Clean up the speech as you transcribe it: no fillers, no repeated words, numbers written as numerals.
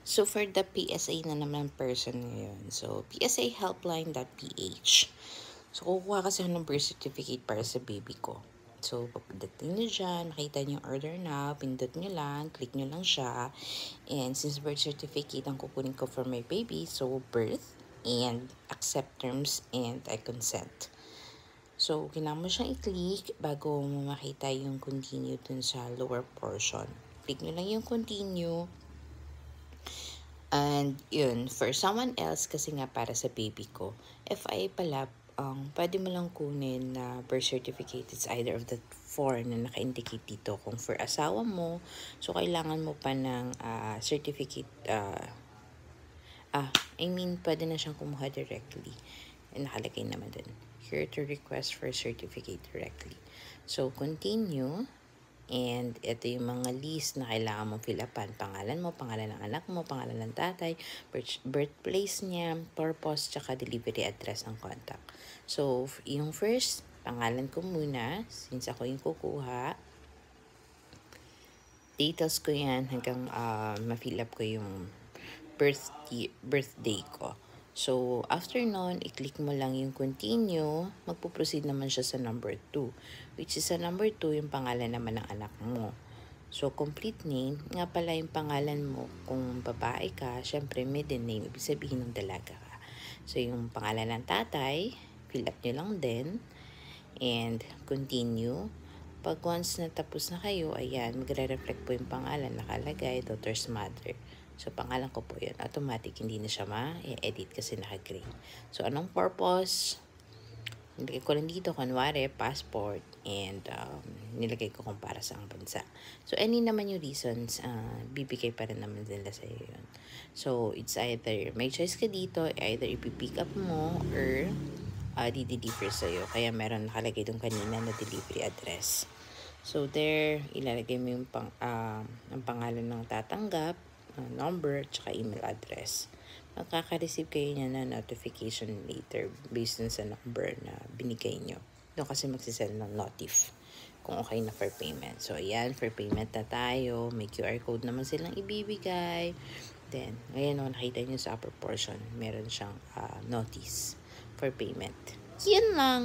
So, for the PSA na naman person ngayon. So, psahelpline.ph. So, kukuha kasi ako ng birth certificate para sa baby ko. So, pagdating nyo dyan, makita nyo yung order na, pindot nyo lang, click nyo lang siya. And since birth certificate ang kukunin ko for my baby, so birth and accept terms and I consent. So, kailangan mo siyang i-click bago mo makita yung continue dun sa lower portion. Click nyo lang yung continue. And yun, for someone else, kasi nga para sa baby ko, FI pala, pwede mo lang kunin na birth certificate. It's either of the four na naka-indicate dito. Kung for asawa mo, so kailangan mo pa ng certificate, pwede na siyang kumuha directly. Nakalagay naman din, here to request for certificate directly. So, continue. And ito yung mga list na kailangan mong fill upan. Pangalan mo, pangalan ng anak mo, pangalan ng tatay, birthplace niya, purpose, tsaka delivery address ng contact. So, yung first, pangalan ko muna, since ako yung kukuha. Details ko yan hanggang ma-fill up ko yung birthday ko. So, after nun, i-click mo lang yung continue, magpo-proceed naman siya sa number 2. Which is sa number 2, yung pangalan naman ng anak mo. So, complete name, nga pala yung pangalan mo. Kung babae ka, syempre maiden name, ibig sabihin ng dalaga ka. So, yung pangalan ng tatay, fill up nyo lang din. And continue. Pag once na tapos na kayo, ayan, magre-reflect po yung pangalan, nakalagay, daughter's mother. So, pangalan ko po yun. Automatic, hindi na siya ma-edit kasi naka-gray. So, anong purpose? Nilagay ko lang dito, kunwari, passport, and nilagay ko kung para sa ang bansa. So, any naman yung reasons, bibigay pa rin naman nila sa iyo yun. So, it's either, may choice ka dito, either ipipick up mo, or di-deliver sa'yo. Kaya meron nakalagay doon kanina na delivery address. So, there, ilalagay mo yung ang pangalan ng tatanggap, number, tsaka email address. Magkaka-receive kayo niya na notification later based sa number na binigay nyo. Doon kasi magsisend ng notif kung okay na for payment. So, ayan, for payment na tayo. May QR code naman silang ibibigay. Then, ngayon, nakita nyo sa upper portion, meron siyang notice for payment. Yan lang!